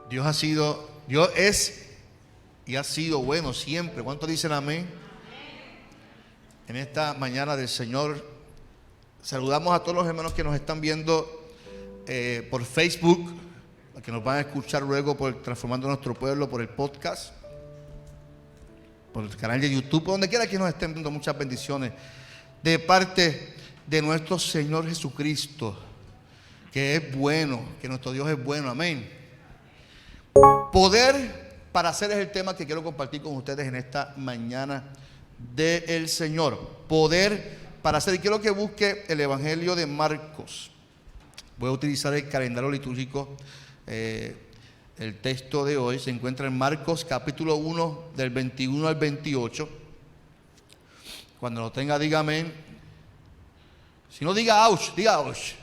Dios es y ha sido bueno siempre. ¿Cuántos dicen amén? En esta mañana del Señor, saludamos a todos los hermanos que nos están viendo por Facebook, que nos van a escuchar luego por Transformando Nuestro Pueblo, por el podcast, por el canal de YouTube, por donde quiera que nos estén viendo. Muchas bendiciones de parte de nuestro Señor Jesucristo, que es bueno, que nuestro Dios es bueno. Amén. Poder para hacer es el tema que quiero compartir con ustedes en esta mañana del Señor. Poder para hacer. Y quiero que busque el Evangelio de Marcos. Voy a utilizar el calendario litúrgico. El texto de hoy se encuentra en Marcos capítulo 1 del 21 al 28. Cuando lo tenga, diga amén. Si no, diga ouch, diga ouch.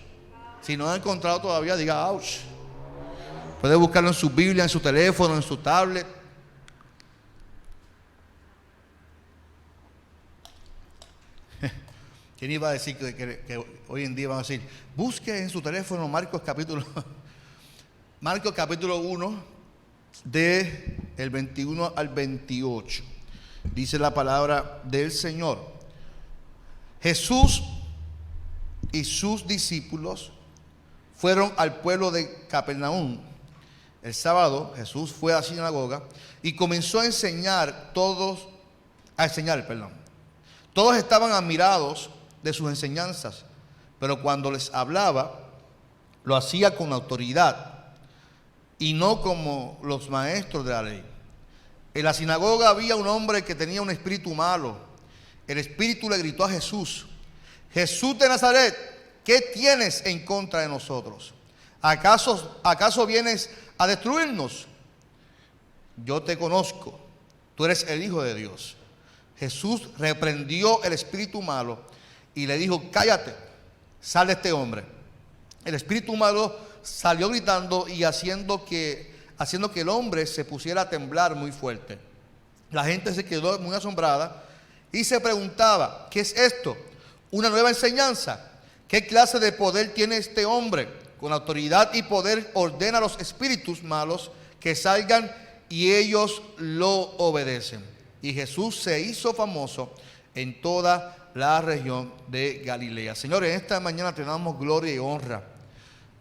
Si no ha encontrado todavía, diga ouch. Puede buscarlo en su Biblia, en su teléfono, en su tablet. ¿Quién iba a decir que hoy en día van a decir, busque en su teléfono Marcos capítulo 1 del 21 al 28? Dice la palabra del Señor: Jesús y sus discípulos fueron al pueblo de Capernaum. El sábado Jesús fue a la sinagoga y comenzó a enseñar. Todos estaban admirados de sus enseñanzas, pero cuando les hablaba, lo hacía con autoridad y no como los maestros de la ley. En la sinagoga había un hombre que tenía un espíritu malo. El espíritu le gritó a Jesús: Jesús de Nazaret, ¿qué tienes en contra de nosotros? ¿Acaso vienes a destruirnos? Yo te conozco, tú eres el Hijo de Dios. Jesús reprendió el espíritu malo y le dijo: cállate, sal de este hombre. El espíritu malo salió gritando y haciendo que el hombre se pusiera a temblar muy fuerte. La gente se quedó muy asombrada y se preguntaba: ¿qué es esto? ¿Una nueva enseñanza? ¿Qué clase de poder tiene este hombre? Con autoridad y poder ordena a los espíritus malos que salgan y ellos lo obedecen. Y Jesús se hizo famoso en toda la región de Galilea. Señores, en esta mañana te damos gloria y honra.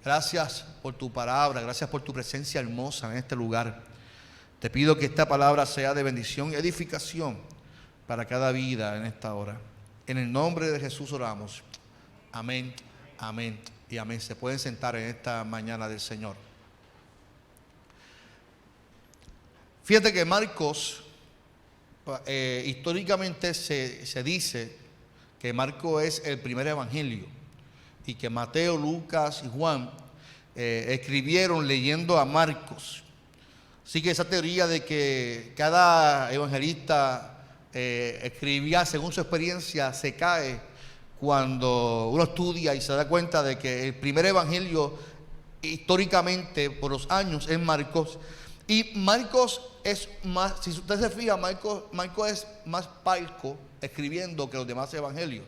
Gracias por tu palabra, gracias por tu presencia hermosa en este lugar. Te pido que esta palabra sea de bendición y edificación para cada vida en esta hora. En el nombre de Jesús oramos. Amén, amén y amén. Se pueden sentar en esta mañana del Señor. Fíjate que Marcos, históricamente se dice que Marcos es el primer evangelio y que Mateo, Lucas y Juan escribieron leyendo a Marcos. Así que esa teoría de que cada evangelista escribía según su experiencia se cae cuando uno estudia y se da cuenta de que el primer evangelio históricamente por los años es Marcos. Y Marcos es más, si usted se fija, Marcos es más parco escribiendo que los demás evangelios.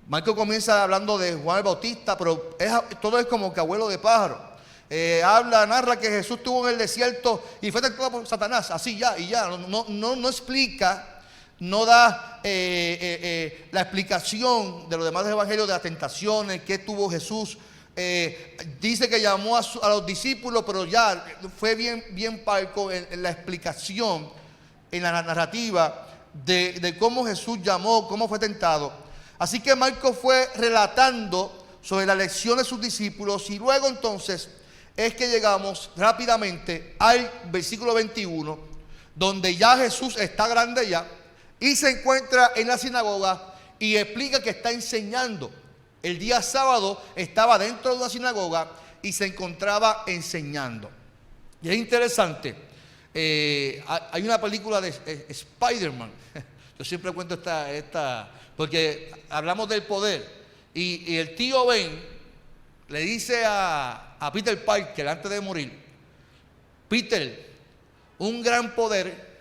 Marcos comienza hablando de Juan el Bautista, pero todo es como que abuelo de pájaro. Narra que Jesús estuvo en el desierto y fue tentado por Satanás, así ya y ya. No explica, no da la explicación de los demás evangelios de las tentaciones que tuvo Jesús. Dice que llamó a los discípulos, pero ya fue bien parco en la explicación, en la narrativa de cómo Jesús llamó, cómo fue tentado. Así que Marcos fue relatando sobre la lección de sus discípulos y luego entonces es que llegamos rápidamente al versículo 21, donde ya Jesús está grande ya y se encuentra en la sinagoga y explica que está enseñando. El día sábado estaba dentro de una sinagoga y se encontraba enseñando. Y es interesante, hay una película de Spider-Man. Yo siempre cuento esta porque hablamos del poder. Y el tío Ben le dice a Peter Parker antes de morir: Peter, un gran poder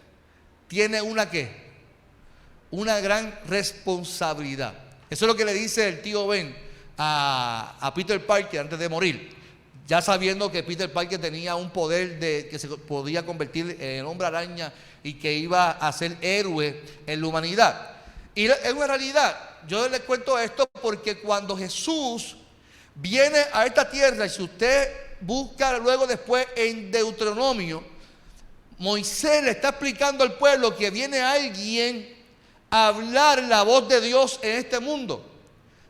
tiene una gran responsabilidad. Eso es lo que le dice el tío Ben a Peter Parker antes de morir. ya sabiendo que Peter Parker tenía un poder de que se podía convertir en el hombre araña y que iba a ser héroe en la humanidad. Y es una realidad. Yo les cuento esto porque cuando Jesús viene a esta tierra, y si usted busca luego después en Deuteronomio, Moisés le está explicando al pueblo que viene alguien a hablar la voz de Dios en este mundo.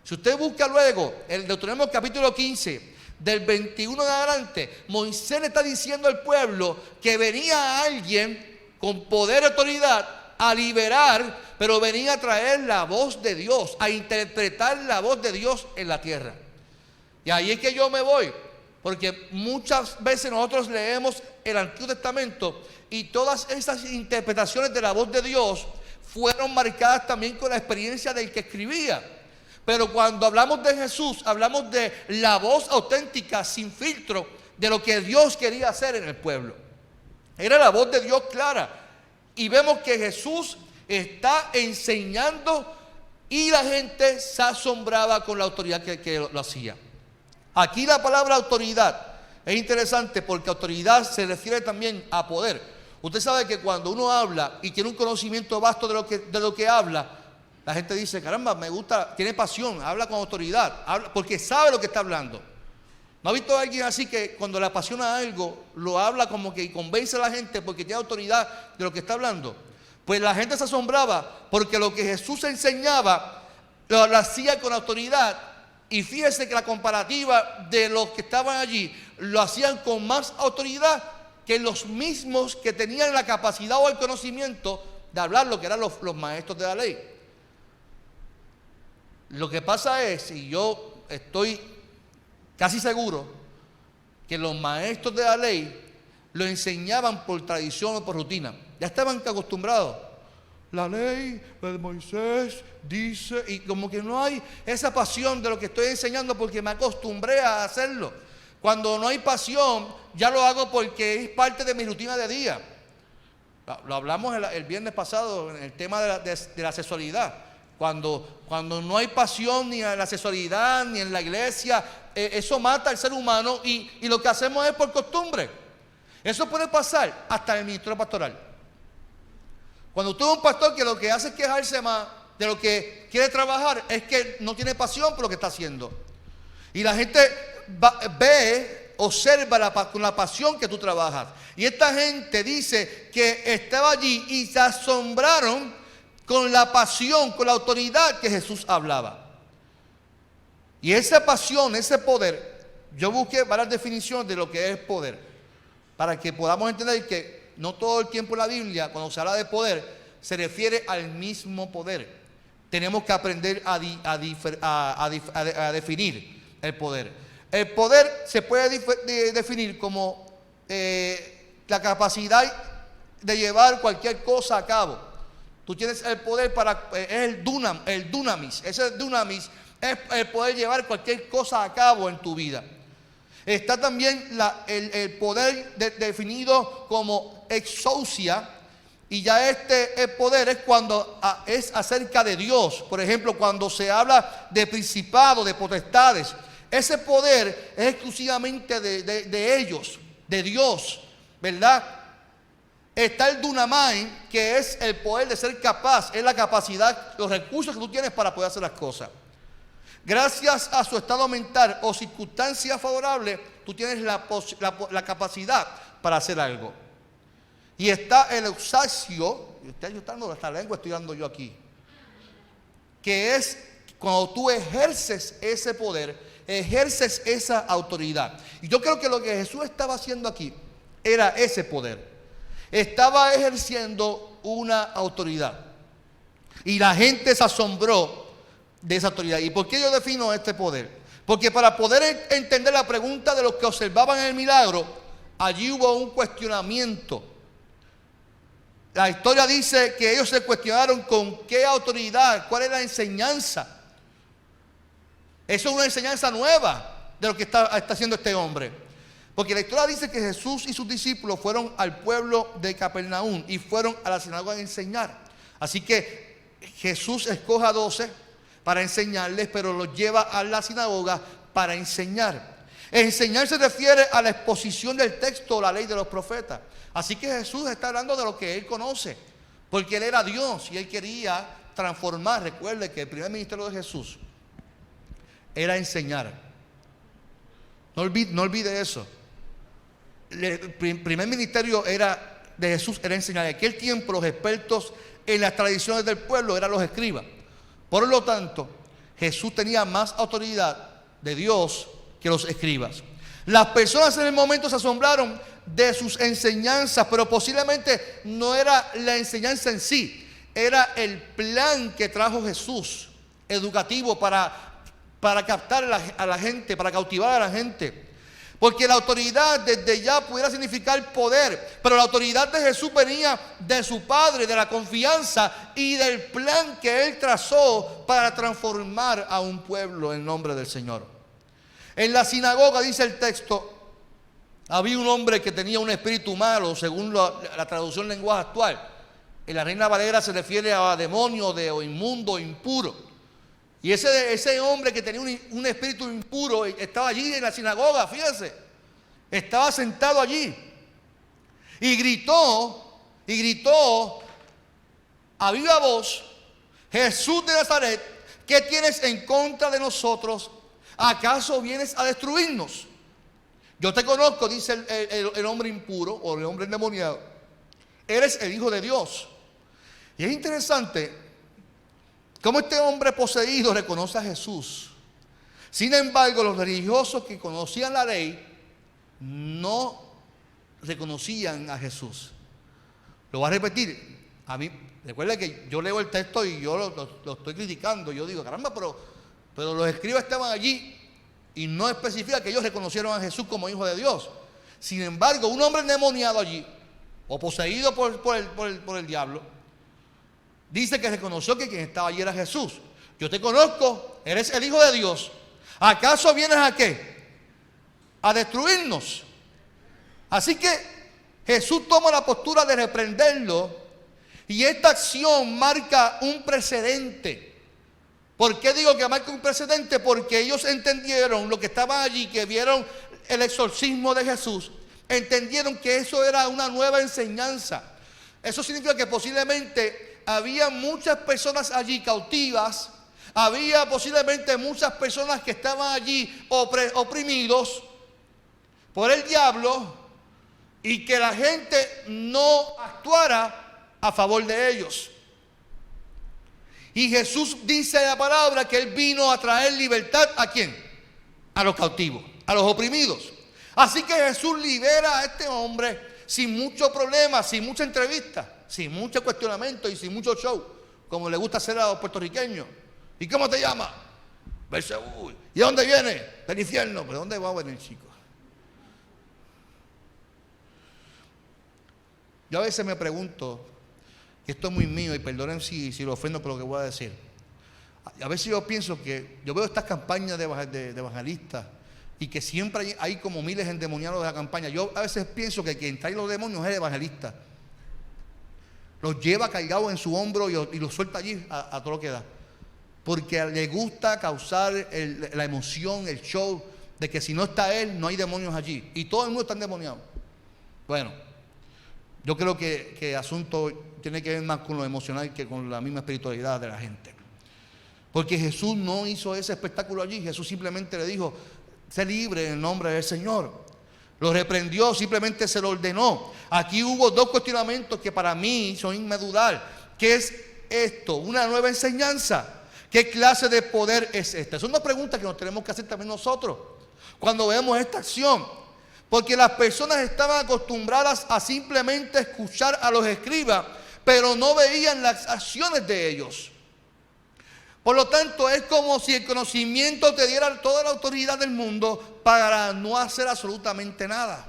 Si usted busca luego el Deuteronomio capítulo 15, del 21 en adelante, Moisés le está diciendo al pueblo que venía alguien con poder y autoridad a liberar, pero venía a traer la voz de Dios, a interpretar la voz de Dios en la tierra. Y ahí es que yo me voy, porque muchas veces nosotros leemos el Antiguo Testamento y todas esas interpretaciones de la voz de Dios fueron marcadas también con la experiencia del que escribía. Pero cuando hablamos de Jesús, hablamos de la voz auténtica, sin filtro, de lo que Dios quería hacer en el pueblo. Era la voz de Dios clara. Y vemos que Jesús está enseñando y la gente se asombraba con la autoridad que lo hacía. Aquí la palabra autoridad es interesante porque autoridad se refiere también a poder. Usted sabe que cuando uno habla y tiene un conocimiento vasto de lo que habla, la gente dice, caramba, me gusta, tiene pasión, habla con autoridad, habla porque sabe lo que está hablando. ¿No ha visto a alguien así que cuando le apasiona algo, lo habla como que convence a la gente porque tiene autoridad de lo que está hablando? Pues la gente se asombraba porque lo que Jesús enseñaba lo hacía con autoridad. Y fíjese que la comparativa de los que estaban allí lo hacían con más autoridad que los mismos que tenían la capacidad o el conocimiento de hablar lo que eran los maestros de la ley. Lo que pasa es, y yo estoy casi seguro, que los maestros de la ley lo enseñaban por tradición o por rutina. Ya estaban acostumbrados. La ley de Moisés dice, y como que no hay esa pasión de lo que estoy enseñando porque me acostumbré a hacerlo. Cuando no hay pasión, ya lo hago porque es parte de mi rutina de día. Lo hablamos el viernes pasado en el tema de la sexualidad. Cuando no hay pasión ni en la sexualidad ni en la iglesia, eso mata al ser humano y lo que hacemos es por costumbre. Eso puede pasar hasta en el ministerio pastoral. Cuando usted es un pastor que lo que hace es quejarse más de lo que quiere trabajar, es que no tiene pasión por lo que está haciendo. Y la gente observa con la pasión que tú trabajas. Y esta gente dice que estaba allí y se asombraron con la pasión, con la autoridad que Jesús hablaba. Y esa pasión, ese poder, yo busqué varias definiciones de lo que es poder, para que podamos entender que no todo el tiempo en la Biblia, cuando se habla de poder, se refiere al mismo poder. Tenemos que aprender a definir el poder. El poder se puede definir como la capacidad de llevar cualquier cosa a cabo. Tú tienes el poder es el dunamis. Ese dunamis es el poder llevar cualquier cosa a cabo en tu vida. Está también el poder definido como exousia, y ya el poder es cuando es acerca de Dios. Por ejemplo, cuando se habla de principados, de potestades, ese poder es exclusivamente de ellos, de Dios, ¿verdad? Está el dunamai, que es el poder de ser capaz, es la capacidad, los recursos que tú tienes para poder hacer las cosas. Gracias a su estado mental o circunstancias favorables, tú tienes la capacidad para hacer algo. Y está el eusacio, estoy ayudando esta lengua, estoy dando yo aquí, que es cuando tú ejerces ese poder, ejerces esa autoridad. Y yo creo que lo que Jesús estaba haciendo aquí era ese poder. Estaba ejerciendo una autoridad. Y la gente se asombró de esa autoridad. ¿Y por qué yo defino este poder? Porque para poder entender la pregunta de los que observaban el milagro, allí hubo un cuestionamiento. La historia dice que ellos se cuestionaron con qué autoridad, cuál es la enseñanza. Eso es una enseñanza nueva de lo que está haciendo este hombre. Porque la historia dice que Jesús y sus discípulos fueron al pueblo de Capernaum y fueron a la sinagoga a enseñar. Así que Jesús escoge a 12 para enseñarles, pero los lleva a la sinagoga para enseñar. Enseñar se refiere a la exposición del texto o la ley de los profetas. Así que Jesús está hablando de lo que él conoce, porque él era Dios y él quería transformar. Recuerde que el primer ministerio de Jesús era enseñar. No olvide eso. El primer ministerio de Jesús era enseñar. En aquel tiempo los expertos en las tradiciones del pueblo eran los escribas. Por lo tanto, Jesús tenía más autoridad de Dios que los escribas. Las personas en el momento se asombraron de sus enseñanzas, pero posiblemente no era la enseñanza en sí, era el plan que trajo Jesús, educativo para captar a la gente, para cautivar a la gente. Porque la autoridad desde ya pudiera significar poder, pero la autoridad de Jesús venía de su Padre, de la confianza y del plan que Él trazó para transformar a un pueblo en nombre del Señor. En la sinagoga, dice el texto, había un hombre que tenía un espíritu malo, según la traducción lenguaje actual. En la Reina Valera se refiere a demonio, o inmundo, impuro. Y ese hombre que tenía un espíritu impuro estaba allí en la sinagoga, fíjense. Estaba sentado allí. Y gritó a viva voz: Jesús de Nazaret, ¿qué tienes en contra de nosotros? ¿Acaso vienes a destruirnos? Yo te conozco, dice el hombre impuro o el hombre endemoniado. Eres el Hijo de Dios. Y es interesante cómo este hombre poseído reconoce a Jesús. Sin embargo, los religiosos que conocían la ley no reconocían a Jesús. Lo voy a repetir. A mí, recuerda que yo leo el texto y yo lo estoy criticando. Yo digo, caramba, pero los escribas estaban allí y no especifica que ellos reconocieron a Jesús como Hijo de Dios. Sin embargo, un hombre endemoniado allí, o poseído por el diablo, dice que reconoció que quien estaba allí era Jesús. Yo te conozco, eres el Hijo de Dios. ¿Acaso vienes a qué? A destruirnos. Así que Jesús toma la postura de reprenderlo, y esta acción marca un precedente. ¿Por qué digo que marca un precedente? Porque ellos entendieron, lo que estaban allí, que vieron el exorcismo de Jesús, entendieron que eso era una nueva enseñanza. Eso significa que posiblemente había muchas personas allí cautivas, había posiblemente muchas personas que estaban allí oprimidos por el diablo, y que la gente no actuara a favor de ellos. Y Jesús dice en la palabra que Él vino a traer libertad ¿a quién? A los cautivos, a los oprimidos. Así que Jesús libera a este hombre sin mucho problema, sin mucha entrevista, sin mucho cuestionamiento y sin mucho show, como le gusta hacer a los puertorriqueños. ¿Y cómo te llamas? Belzebú. ¿Y de dónde viene? Del infierno. ¿Pero dónde va a venir, chicos? Yo a veces me pregunto, y esto es muy mío, y perdonen si lo ofendo por lo que voy a decir. A veces yo pienso que, yo veo estas campañas de evangelistas, y que siempre hay como miles de endemoniados de la campaña. Yo a veces pienso que quien trae los demonios es el evangelista. Los lleva cargados en su hombro y los suelta allí a todo lo que da. Porque le gusta causar la emoción, el show, de que si no está él, no hay demonios allí. Y todo el mundo está endemoniado. Bueno, yo creo que el asunto tiene que ver más con lo emocional que con la misma espiritualidad de la gente. Porque Jesús no hizo ese espectáculo allí. Jesús simplemente le dijo: sé libre en el nombre del Señor. Lo reprendió, simplemente se lo ordenó. Aquí hubo dos cuestionamientos que para mí son inmedular. ¿Qué es esto? ¿Una nueva enseñanza? ¿Qué clase de poder es esta? Son dos preguntas que nos tenemos que hacer también nosotros cuando vemos esta acción. Porque las personas estaban acostumbradas a simplemente escuchar a los escribas, pero no veían las acciones de ellos. Por lo tanto, es como si el conocimiento te diera toda la autoridad del mundo para no hacer absolutamente nada.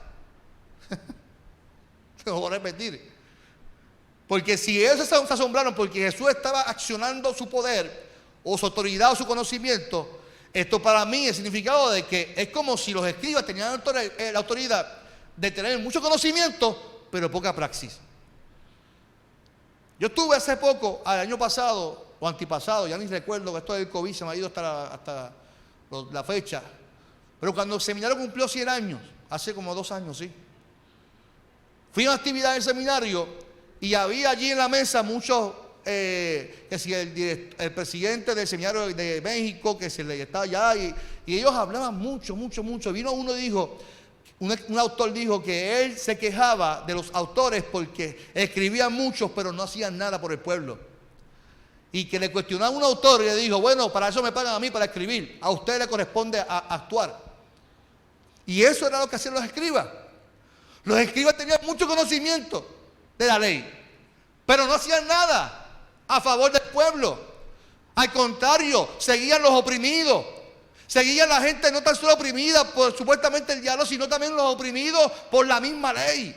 Lo voy a repetir. Porque si ellos se asombraron porque Jesús estaba accionando su poder o su autoridad o su conocimiento, esto para mí el significado de que es como si los escribas tenían la autoridad de tener mucho conocimiento, pero poca praxis. Yo estuve hace poco, el año pasado o antipasado, ya ni recuerdo, que esto del COVID se me ha ido hasta la fecha. Pero cuando el seminario cumplió 100 años, hace como 2 años, sí, fui a una actividad del seminario y había allí en la mesa muchos, que si el presidente del seminario de México, que se le estaba allá, y ellos hablaban mucho. Vino uno y dijo, un autor dijo que él se quejaba de los autores porque escribían muchos, pero no hacían nada por el pueblo. Y que le cuestionaba a un autor y le dijo, bueno, para eso me pagan a mí, para escribir. A usted le corresponde a actuar. Y eso era lo que hacían los escribas. Los escribas tenían mucho conocimiento de la ley, pero no hacían nada a favor del pueblo. Al contrario, seguían los oprimidos. Seguían la gente no tan solo oprimida por supuestamente el diablo, sino también los oprimidos por la misma ley.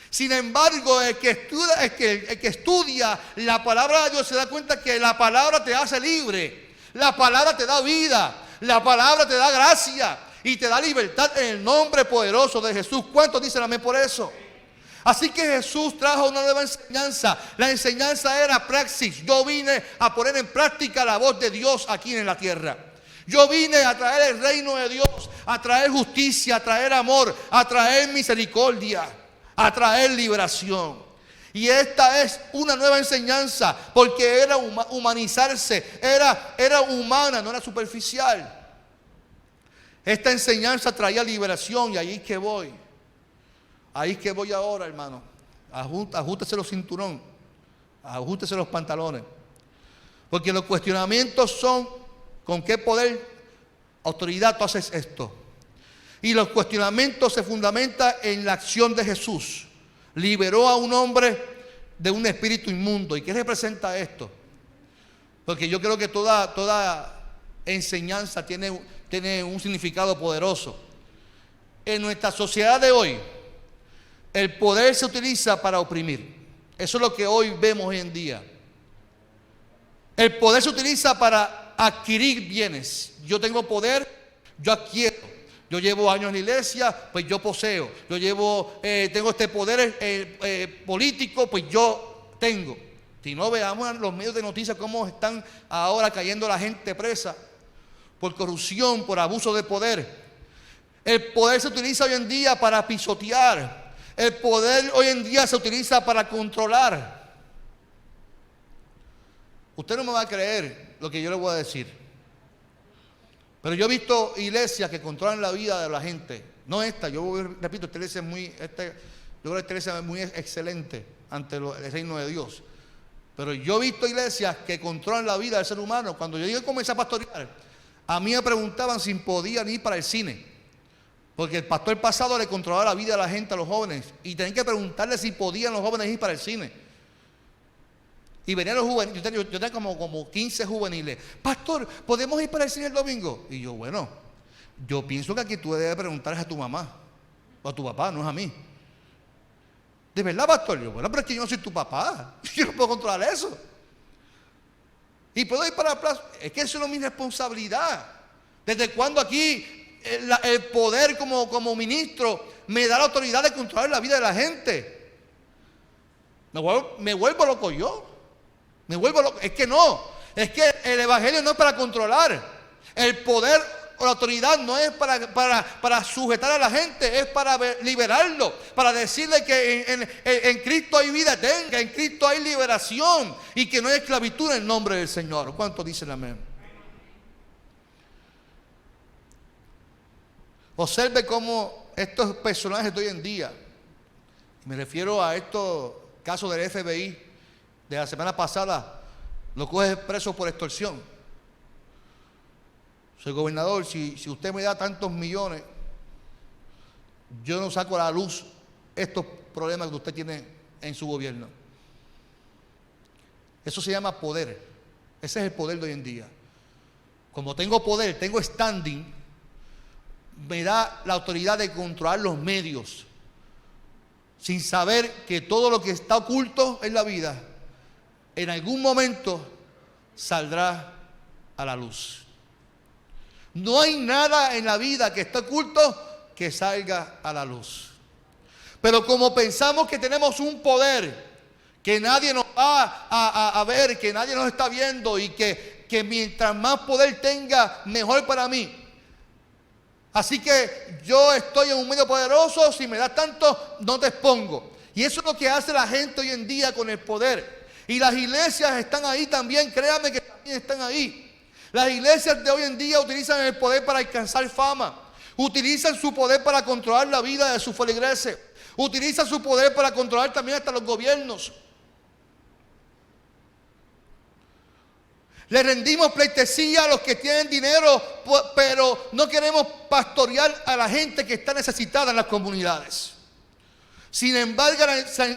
Sin embargo, el que estudia la palabra de Dios se da cuenta que la palabra te hace libre. La palabra te da vida. La palabra te da gracia y te da libertad en el nombre poderoso de Jesús. ¿Cuántos dicen amén por eso? Así que Jesús trajo una nueva enseñanza. La enseñanza era praxis. Yo vine a poner en práctica la voz de Dios aquí en la tierra. Yo vine a traer el reino de Dios, a traer justicia, a traer amor, a traer misericordia, a traer liberación. Y esta es una nueva enseñanza, porque era humanizarse, era humana, no era superficial. Esta enseñanza traía liberación y ahí es que voy. Ahí es que voy ahora, hermano. Ajústese los cinturón, ajústese los pantalones. Porque los cuestionamientos son: ¿con qué poder, autoridad tú haces esto? Y los cuestionamientos se fundamentan en la acción de Jesús. Liberó a un hombre de un espíritu inmundo. ¿Y qué representa esto? Porque yo creo que toda enseñanza tiene un significado poderoso. En nuestra sociedad de hoy, el poder se utiliza para oprimir. Eso es lo que hoy vemos hoy en día. El poder se utiliza para adquirir bienes. Yo tengo poder, yo adquiero. Yo llevo años en la iglesia, pues yo poseo. Yo tengo este poder político, pues yo tengo. Si no, veamos en los medios de noticias cómo están ahora cayendo la gente presa por corrupción, por abuso de poder. El poder se utiliza hoy en día para pisotear. El poder hoy en día se utiliza para controlar. Usted no me va a creer lo que yo le voy a decir, pero yo he visto iglesias que controlan la vida de la gente. No esta, yo repito, esta iglesia es muy excelente ante el reino de Dios. Pero yo he visto iglesias que controlan la vida del ser humano. Cuando yo comencé a pastorear, a mí me preguntaban si podían ir para el cine, porque el pastor pasado le controlaba la vida de la gente, a los jóvenes, y tenían que preguntarle si podían los jóvenes ir para el cine. Y venían los juveniles, yo tenía como 15 juveniles. Pastor, ¿podemos ir para el cine el domingo? Y yo, bueno, yo pienso que aquí tú debes preguntarles a tu mamá o a tu papá, no es a mí. ¿De verdad, pastor? Yo, bueno, pero es que yo no soy tu papá. Yo no puedo controlar eso. Y puedo ir para la plaza. Es que eso no es mi responsabilidad. ¿Desde cuándo aquí el poder como ministro me da la autoridad de controlar la vida de la gente? Me vuelvo loco yo. Me vuelvo loco. Es que no. Es que el evangelio no es para controlar. El poder o la autoridad no es para sujetar a la gente, es para liberarlo, para decirle que en Cristo hay vida eterna, que en Cristo hay liberación y que no hay esclavitud en el nombre del Señor. ¿Cuántos dicen amén? Observe cómo estos personajes de hoy en día, me refiero a estos casos del FBI de la semana pasada, lo coge preso por extorsión. Soy gobernador, si usted me da tantos millones, yo no saco a la luz estos problemas que usted tiene en su gobierno. Eso se llama poder. Ese es el poder de hoy en día. Como tengo poder, tengo standing, me da la autoridad de controlar los medios, sin saber que todo lo que está oculto en la vida, en algún momento saldrá a la luz. No hay nada en la vida que esté oculto que salga a la luz. Pero como pensamos que tenemos un poder, que nadie nos va a ver, que nadie nos está viendo y que mientras más poder tenga, mejor para mí. Así que yo estoy en un medio poderoso, si me das tanto, no te expongo. Y eso es lo que hace la gente hoy en día con el poder. Y las iglesias están ahí también, créanme que también están ahí. Las iglesias de hoy en día utilizan el poder para alcanzar fama. Utilizan su poder para controlar la vida de sus feligreses. Utilizan su poder para controlar también hasta los gobiernos. Le rendimos pleitesía a los que tienen dinero, pero no queremos pastorear a la gente que está necesitada en las comunidades. Sin embargo,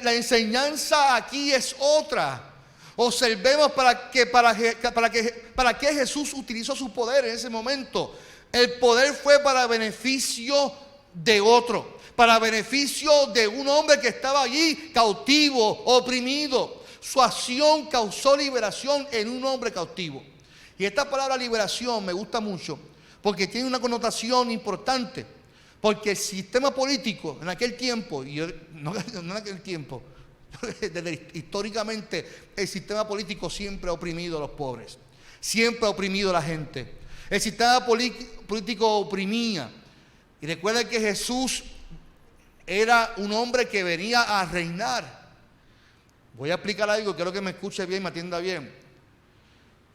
la enseñanza aquí es otra. Observemos para qué Jesús utilizó su poder en ese momento. El poder fue para beneficio de otro, para beneficio de un hombre que estaba allí cautivo, oprimido. Su acción causó liberación en un hombre cautivo. Y esta palabra liberación me gusta mucho porque tiene una connotación importante. Porque el sistema político en aquel tiempo, no en aquel tiempo, históricamente el sistema político siempre ha oprimido a los pobres, siempre ha oprimido a la gente. El sistema político oprimía. Y recuerden que Jesús era un hombre que venía a reinar. Voy a explicar algo, quiero que me escuche bien, me atienda bien.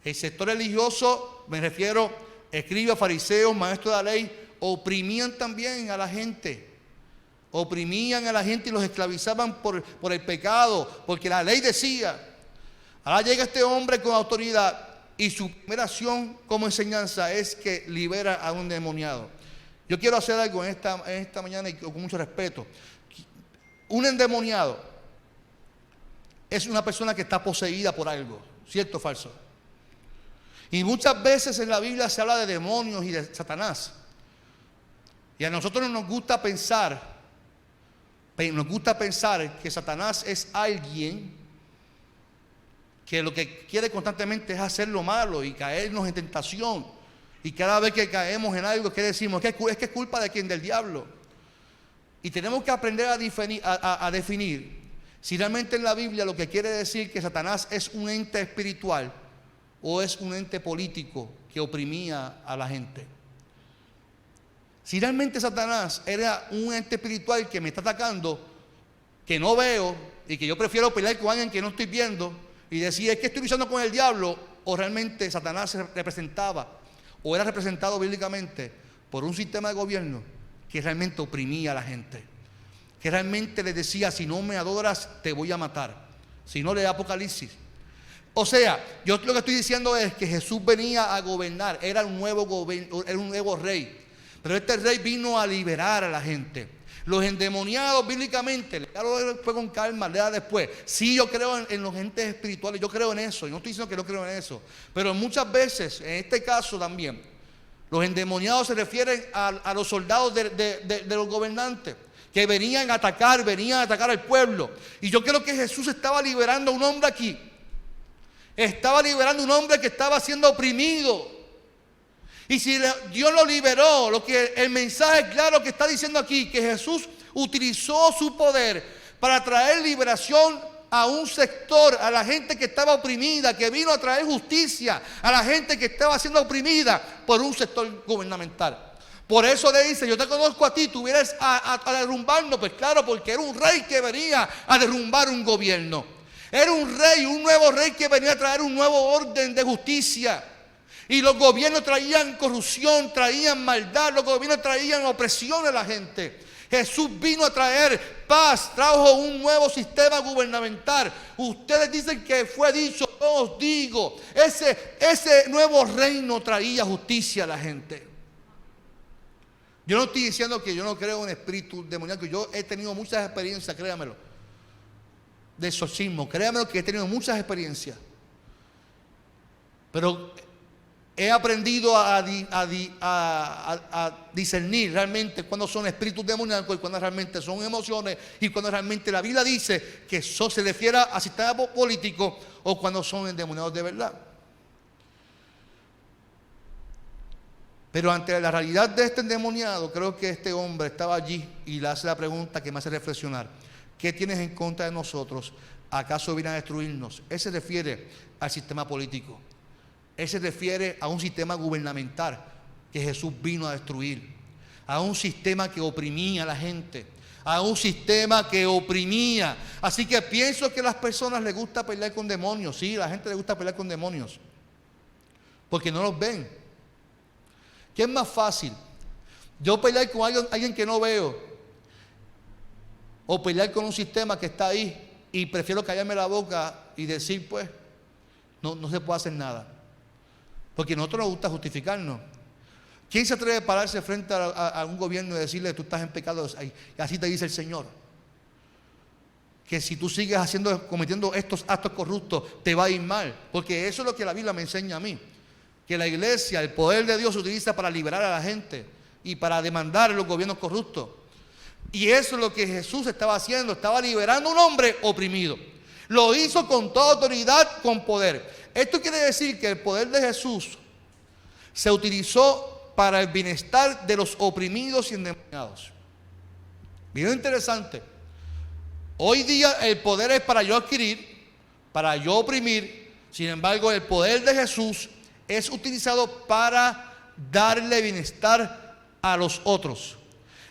El sector religioso, me refiero a escribas, fariseos, maestros de la ley, oprimían también a la gente. Oprimían a la gente y los esclavizaban por el pecado, porque la ley decía. Ahora llega este hombre con autoridad y su primera acción como enseñanza es que libera a un endemoniado. Yo quiero hacer algo en esta mañana y con mucho respeto. Un endemoniado es una persona que está poseída por algo, ¿cierto o falso? Y muchas veces en la Biblia se habla de demonios y de Satanás. Y a nosotros nos gusta pensar que Satanás es alguien que lo que quiere constantemente es hacer lo malo y caernos en tentación. Y cada vez que caemos en algo, ¿qué decimos? Es que es culpa de quién, del diablo. Y tenemos que aprender a definir si realmente en la Biblia lo que quiere decir que Satanás es un ente espiritual o es un ente político que oprimía a la gente. Si realmente Satanás era un ente espiritual que me está atacando, que no veo y que yo prefiero pelear con alguien que no estoy viendo y decir es que estoy luchando con el diablo, o realmente Satanás se representaba o era representado bíblicamente por un sistema de gobierno que realmente oprimía a la gente, que realmente les decía si no me adoras te voy a matar, si no lee Apocalipsis. O sea, yo lo que estoy diciendo es que Jesús venía a gobernar, era un nuevo rey. Pero este rey vino a liberar a la gente. Los endemoniados bíblicamente, léalo después con calma, léalo después. Sí, yo creo en los entes espirituales, yo creo en eso. Yo no estoy diciendo que no creo en eso. Pero muchas veces, en este caso también, los endemoniados se refieren a los soldados de los gobernantes que venían a atacar al pueblo. Y yo creo que Jesús estaba liberando a un hombre aquí. Estaba liberando a un hombre que estaba siendo oprimido. Y si Dios lo liberó, el mensaje claro que está diciendo aquí, que Jesús utilizó su poder para traer liberación a un sector, a la gente que estaba oprimida, que vino a traer justicia a la gente que estaba siendo oprimida por un sector gubernamental. Por eso le dice, yo te conozco a ti, tú vienes a derrumbarnos. Pues claro, porque era un rey que venía a derrumbar un gobierno. Era un rey, un nuevo rey que venía a traer un nuevo orden de justicia. Y los gobiernos traían corrupción, traían maldad, los gobiernos traían opresión a la gente. Jesús vino a traer paz, trajo un nuevo sistema gubernamental. Ustedes dicen que fue dicho, yo os digo, ese nuevo reino traía justicia a la gente. Yo no estoy diciendo que yo no creo en espíritu demoníaco, yo he tenido muchas experiencias, créamelo, de exorcismo, créamelo que he tenido muchas experiencias. Pero he aprendido a discernir realmente cuando son espíritus demoníacos y cuando realmente son emociones y cuando realmente la Biblia dice que eso se refiere a sistema político o cuando son endemoniados de verdad. Pero ante la realidad de este endemoniado, creo que este hombre estaba allí y le hace la pregunta que me hace reflexionar. ¿Qué tienes en contra de nosotros? ¿Acaso viene a destruirnos? Él se refiere al sistema político. Él se refiere a un sistema gubernamental que Jesús vino a destruir. a un sistema que oprimía a la gente, a un sistema que oprimía. Así que pienso que a las personas les gusta pelear con demonios. Sí, a la gente le gusta pelear con demonios, porque no los ven. ¿Qué es más fácil? Yo pelear con alguien que no veo, o pelear con un sistema que está ahí, y prefiero callarme la boca y decir, pues, no se puede hacer nada. Porque a nosotros nos gusta justificarnos. ¿Quién se atreve a pararse frente a un gobierno y decirle, tú estás en pecado? Y así te dice el Señor. Que si tú sigues cometiendo estos actos corruptos, te va a ir mal. Porque eso es lo que la Biblia me enseña a mí. Que la iglesia, el poder de Dios se utiliza para liberar a la gente y para demandar a los gobiernos corruptos. Y eso es lo que Jesús estaba haciendo. Estaba liberando a un hombre oprimido. Lo hizo con toda autoridad, con poder. Esto quiere decir que el poder de Jesús se utilizó para el bienestar de los oprimidos y endemoniados. Bien interesante. Hoy día el poder es para yo adquirir, para yo oprimir. Sin embargo, el poder de Jesús es utilizado para darle bienestar a los otros.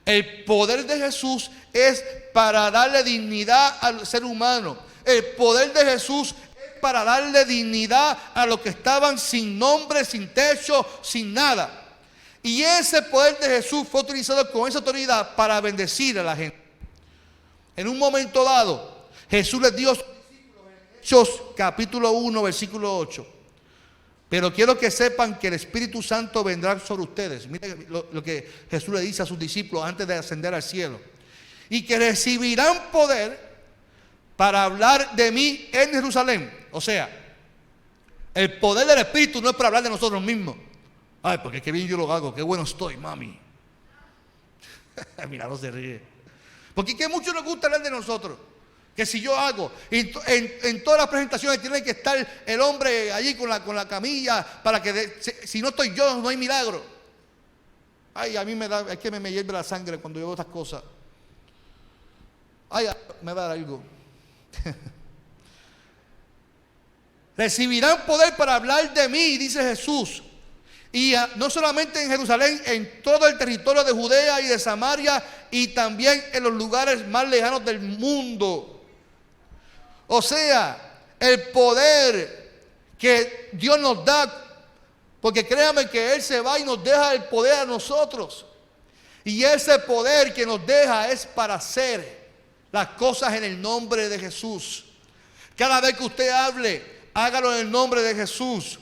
El poder de Jesús es para darle dignidad al ser humano. El poder de Jesús es para darle dignidad a los que estaban sin nombre, sin techo, sin nada. Y ese poder de Jesús fue utilizado con esa autoridad para bendecir a la gente. En un momento dado, Jesús les dio a sus discípulos en Hechos capítulo 1, versículo 8. Pero quiero que sepan que el Espíritu Santo vendrá sobre ustedes. Miren lo que Jesús le dice a sus discípulos antes de ascender al cielo. Y que recibirán poder para hablar de mí en Jerusalén. O sea, el poder del Espíritu no es para hablar de nosotros mismos. Ay, porque qué bien yo lo hago, qué bueno estoy, mami. Mira, no se ríe. Porque que mucho nos gusta hablar de nosotros. Que si yo hago, en todas las presentaciones tiene que estar el hombre allí con la camilla, para que si no estoy yo, no hay milagro. Ay, a mí es que me hierve la sangre cuando yo veo estas cosas. Ay, me va a dar algo. Recibirán poder para hablar de mí, dice Jesús. Y no solamente en Jerusalén, en todo el territorio de Judea y de Samaria, y también en los lugares más lejanos del mundo. O sea, el poder que Dios nos da, porque créame que Él se va y nos deja el poder a nosotros. Y ese poder que nos deja es para hacer las cosas en el nombre de Jesús. Cada vez que usted hable, hágalo en el nombre de Jesús.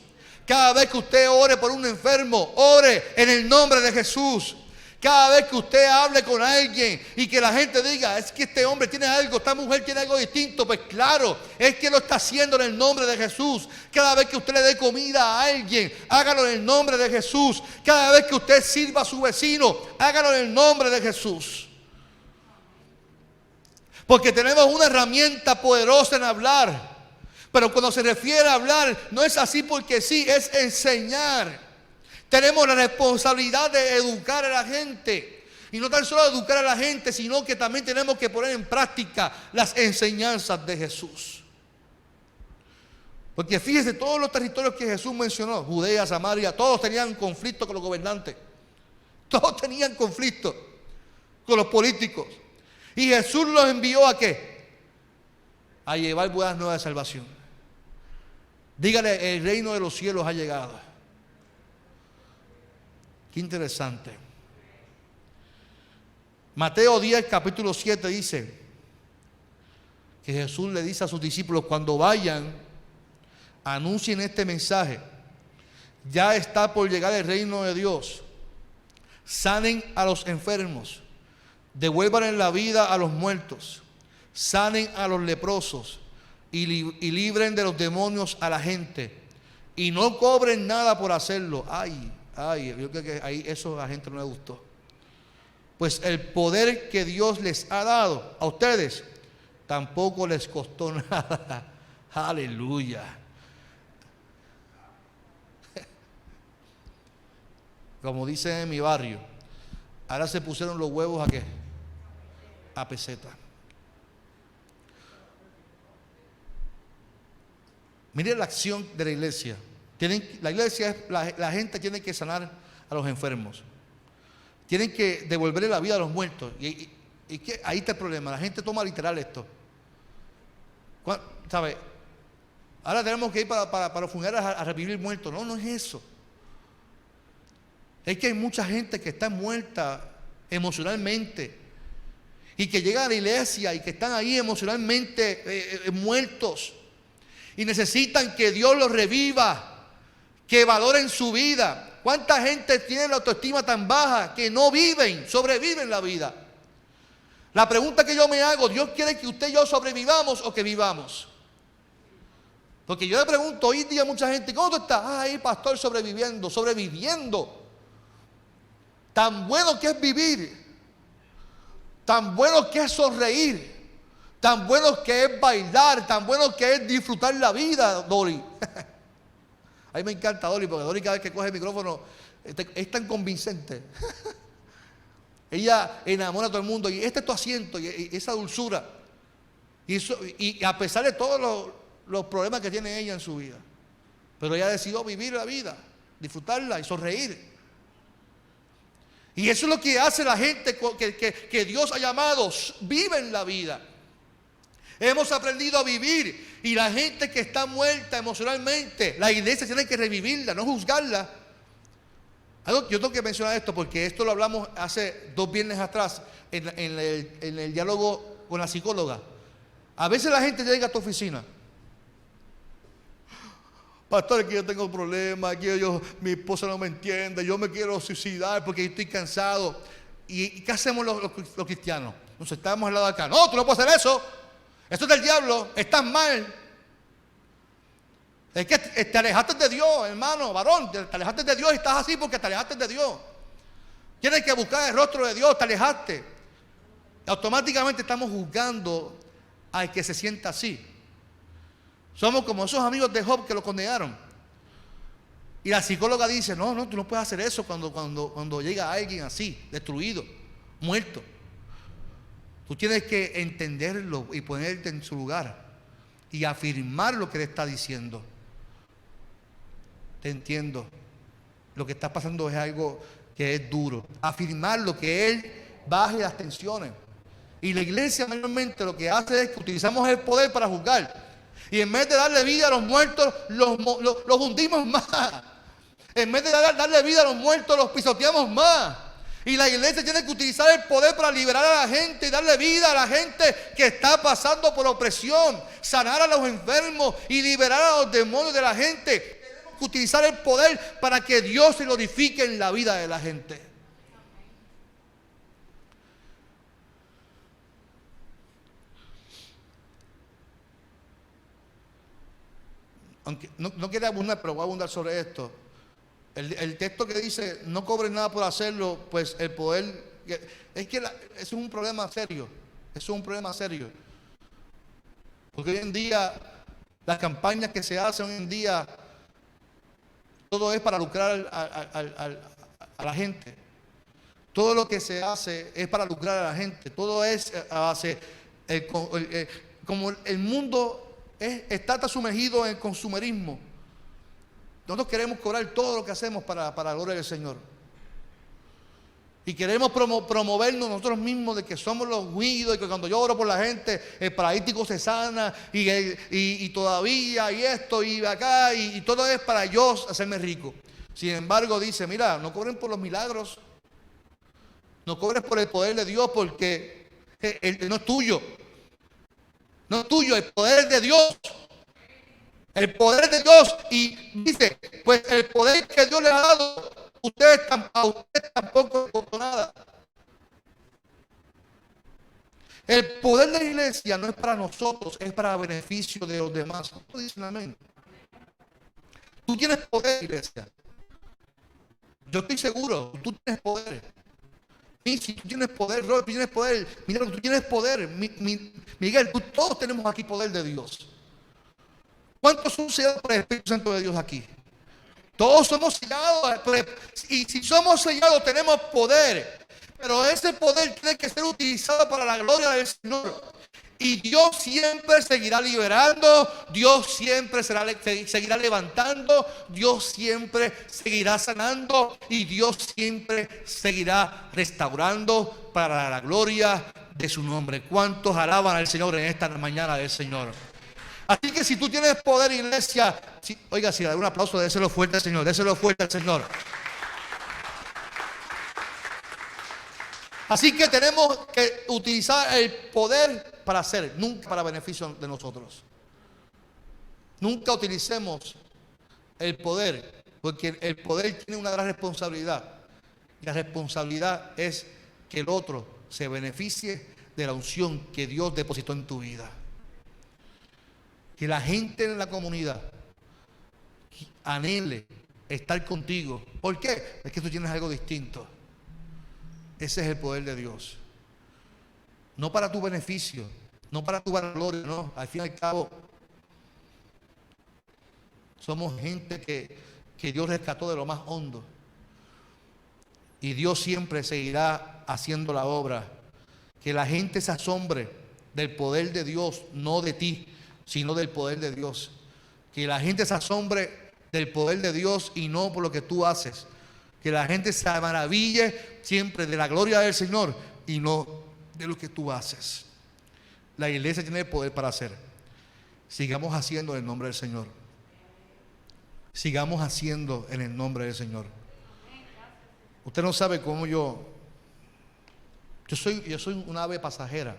Cada vez que usted ore por un enfermo, ore en el nombre de Jesús. Cada vez que usted hable con alguien y que la gente diga, es que este hombre tiene algo, esta mujer tiene algo distinto, pues claro, es que lo está haciendo en el nombre de Jesús. Cada vez que usted le dé comida a alguien, hágalo en el nombre de Jesús. Cada vez que usted sirva a su vecino, hágalo en el nombre de Jesús. Porque tenemos una herramienta poderosa en hablar. Pero cuando se refiere a hablar, no es así porque sí, es enseñar. Tenemos la responsabilidad de educar a la gente. Y no tan solo educar a la gente, sino que también tenemos que poner en práctica las enseñanzas de Jesús. Porque fíjese, todos los territorios que Jesús mencionó, Judea, Samaria, todos tenían conflicto con los gobernantes. Todos tenían conflicto con los políticos. Y Jesús los envió ¿a qué? A llevar buenas nuevas de salvación. Dígale, el reino de los cielos ha llegado. Qué interesante. Mateo 10, capítulo 7 dice que Jesús le dice a sus discípulos, cuando vayan, anuncien este mensaje. Ya está por llegar el reino de Dios. Sanen a los enfermos. Devuelvan la vida a los muertos. Sanen a los leprosos. Y libren de los demonios a la gente. Y no cobren nada por hacerlo. Ay, yo creo que ahí eso a la gente no le gustó. Pues el poder que Dios les ha dado a ustedes tampoco les costó nada. Aleluya. Como dicen en mi barrio, ahora se pusieron los huevos ¿a qué? A peseta. Mire la acción de la iglesia. La iglesia, la gente tiene que sanar a los enfermos. tienen que devolverle la vida a los muertos. Y que ahí está el problema. La gente toma literal esto. ¿Sabe? Ahora tenemos que ir para los funerales a revivir muertos. No, no es eso. Es que hay mucha gente que está muerta emocionalmente y que llega a la iglesia y que están ahí emocionalmente muertos y necesitan que Dios los reviva, que valoren su vida. ¿Cuánta gente tiene la autoestima tan baja que no viven, sobreviven la vida? La pregunta que yo me hago, ¿Dios quiere que usted y yo sobrevivamos o que vivamos? Porque yo le pregunto hoy día a mucha gente, ¿cómo tú estás? Ahí, pastor, sobreviviendo. Tan bueno que es vivir, tan bueno que es sonreír, tan bueno que es bailar, tan bueno que es disfrutar la vida, Dori. A mí me encanta Dori, porque Dori cada vez que coge el micrófono es tan convincente. Ella enamora a todo el mundo y este es tu asiento y esa dulzura. Y a pesar de todos los problemas que tiene ella en su vida, pero ella decidió vivir la vida, disfrutarla y sonreír. Y eso es lo que hace la gente que Dios ha llamado, viven la vida. Hemos aprendido a vivir, y la gente que está muerta emocionalmente, la iglesia tiene que revivirla, no juzgarla. Yo tengo que mencionar esto porque esto lo hablamos hace 2 viernes atrás en el diálogo con la psicóloga. A veces la gente llega a tu oficina: pastor, que yo tengo problemas, mi esposa no me entiende, yo me quiero suicidar porque estoy cansado. ¿Y qué hacemos los cristianos? Nos estamos al lado de acá. No, tú no puedes hacer eso. Eso es del diablo, estás mal. Es que te alejaste de Dios, hermano, varón. Te alejaste de Dios y estás así porque te alejaste de Dios. Tienes que buscar el rostro de Dios, te alejaste. Automáticamente estamos juzgando al que se sienta así. Somos como esos amigos de Job que lo condenaron. Y la psicóloga dice: no, tú no puedes hacer eso cuando llega alguien así, destruido, muerto. Tú tienes que entenderlo y ponerte en su lugar y afirmar lo que le está diciendo. Te entiendo. Lo que está pasando es algo que es duro. Afirmar lo que él baje las tensiones. Y la iglesia mayormente lo que hace es que utilizamos el poder para juzgar. Y en vez de darle vida a los muertos, los hundimos más. En vez de darle vida a los muertos, los pisoteamos más. Y la iglesia tiene que utilizar el poder para liberar a la gente y darle vida a la gente que está pasando por opresión, sanar a los enfermos y liberar a los demonios de la gente. Tenemos que utilizar el poder para que Dios se glorifique en la vida de la gente. Aunque no quiero abundar, pero voy a abundar sobre esto. El texto que dice: no cobres nada por hacerlo, pues el poder, es que eso es un problema serio. Eso es un problema serio. Porque hoy en día, las campañas que se hacen hoy en día, todo es para lucrar a la gente. Todo lo que se hace es para lucrar a la gente. Todo es como el mundo está sumergido en el consumerismo. Nosotros queremos cobrar todo lo que hacemos para la gloria del Señor. Y queremos promovernos nosotros mismos de que somos los ungidos y que cuando yo oro por la gente, el paralítico se sana y todavía y esto y acá y todo es para yo hacerme rico. Sin embargo dice: mira, no cobren por los milagros, no cobres por el poder de Dios, porque no es tuyo. No es tuyo, el poder de Dios. El poder de Dios. Y dice: pues el poder que Dios le ha dado, a ustedes tampoco les costó nada. El poder de la iglesia no es para nosotros, es para beneficio de los demás. ¿Cómo dicen amén? Tú tienes poder, iglesia. Yo estoy seguro, tú tienes poder. Y si tú tienes poder, Robert, tú tienes poder. Mira, tú tienes poder. Miguel, todos tenemos aquí poder de Dios. ¿Cuántos son sellados por el Espíritu Santo de Dios aquí? Todos somos sellados. Y si somos sellados, tenemos poder. Pero ese poder tiene que ser utilizado para la gloria del Señor. Y Dios siempre seguirá liberando, Dios siempre seguirá levantando, Dios siempre seguirá sanando y Dios siempre seguirá restaurando para la gloria de su nombre. ¿Cuántos alaban al Señor en esta mañana del Señor? Así que si tú tienes poder, iglesia, oiga, si le da un aplauso, déselo fuerte al Señor, déselo fuerte al Señor. Así que tenemos que utilizar el poder para hacer, nunca para beneficio de nosotros. Nunca utilicemos el poder, porque el poder tiene una gran responsabilidad. Y la responsabilidad es que el otro se beneficie de la unción que Dios depositó en tu vida. Que la gente en la comunidad anhele estar contigo. ¿Por qué? Es que tú tienes algo distinto. Ese es el poder de Dios. No para tu beneficio, no para tu vanagloria, no. Al fin y al cabo, somos gente que Dios rescató de lo más hondo. Y Dios siempre seguirá haciendo la obra. Que la gente se asombre del poder de Dios, no de ti, sino del poder de Dios. Que la gente se asombre del poder de Dios y no por lo que tú haces. Que la gente se maraville siempre de la gloria del Señor y no de lo que tú haces. La iglesia tiene el poder para hacer. Sigamos haciendo en el nombre del Señor. Sigamos haciendo en el nombre del Señor. Usted no sabe cómo yo soy una ave pasajera.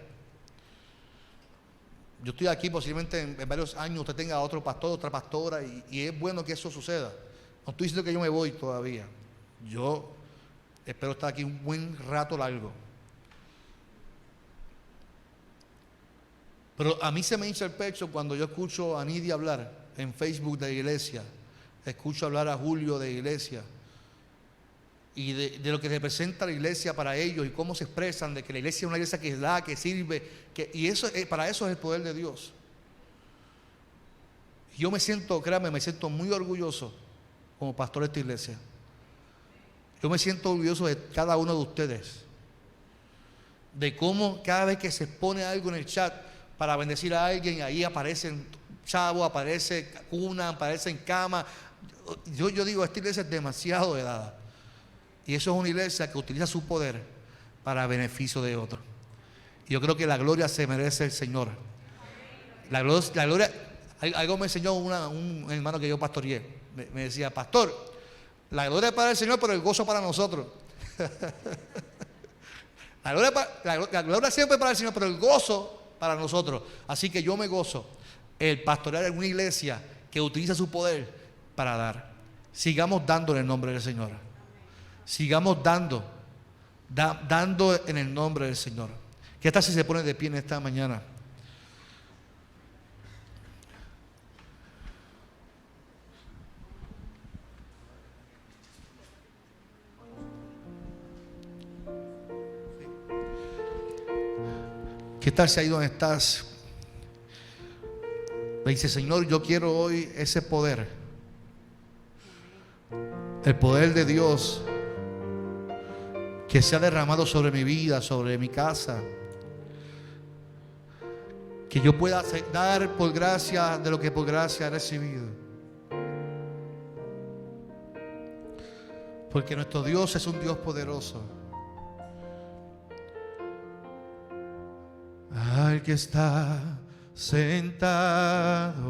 Yo estoy aquí posiblemente en varios años usted tenga otro pastor, otra pastora y es bueno que eso suceda. No estoy diciendo que yo me voy todavía. Yo espero estar aquí un buen rato largo. Pero a mí se me hincha el pecho cuando yo escucho a Nidia hablar en Facebook de iglesia. Escucho hablar a Julio de iglesia. Y de lo que representa la iglesia para ellos y cómo se expresan de que la iglesia es una iglesia que da, que sirve. Y eso, para eso es el poder de Dios. Yo me siento, créame, me siento muy orgulloso como pastor de esta iglesia. Yo me siento orgulloso de cada uno de ustedes. De cómo cada vez que se pone algo en el chat para bendecir a alguien, ahí aparecen chavos, aparece cuna, aparecen cama. Yo digo, esta iglesia es demasiado de dada. Y eso es una iglesia que utiliza su poder para beneficio de otros. Y yo creo que la gloria se merece el Señor. La gloria, algo me enseñó un hermano que yo pastoreé. Me decía, pastor, la gloria es para el Señor, pero el gozo para nosotros. La gloria siempre para el Señor, pero el gozo para nosotros. Así que yo me gozo el pastorear en una iglesia que utiliza su poder para dar. Sigamos dando en el nombre del Señor. Sigamos dando en el nombre del Señor. ¿Qué tal si se pone de pie en esta mañana? ¿Qué tal si ahí donde estás me dice, Señor, yo quiero hoy ese poder, el poder de Dios que se ha derramado sobre mi vida, sobre mi casa, que yo pueda dar por gracia de lo que por gracia he recibido, porque nuestro Dios es un Dios poderoso. Al que está sentado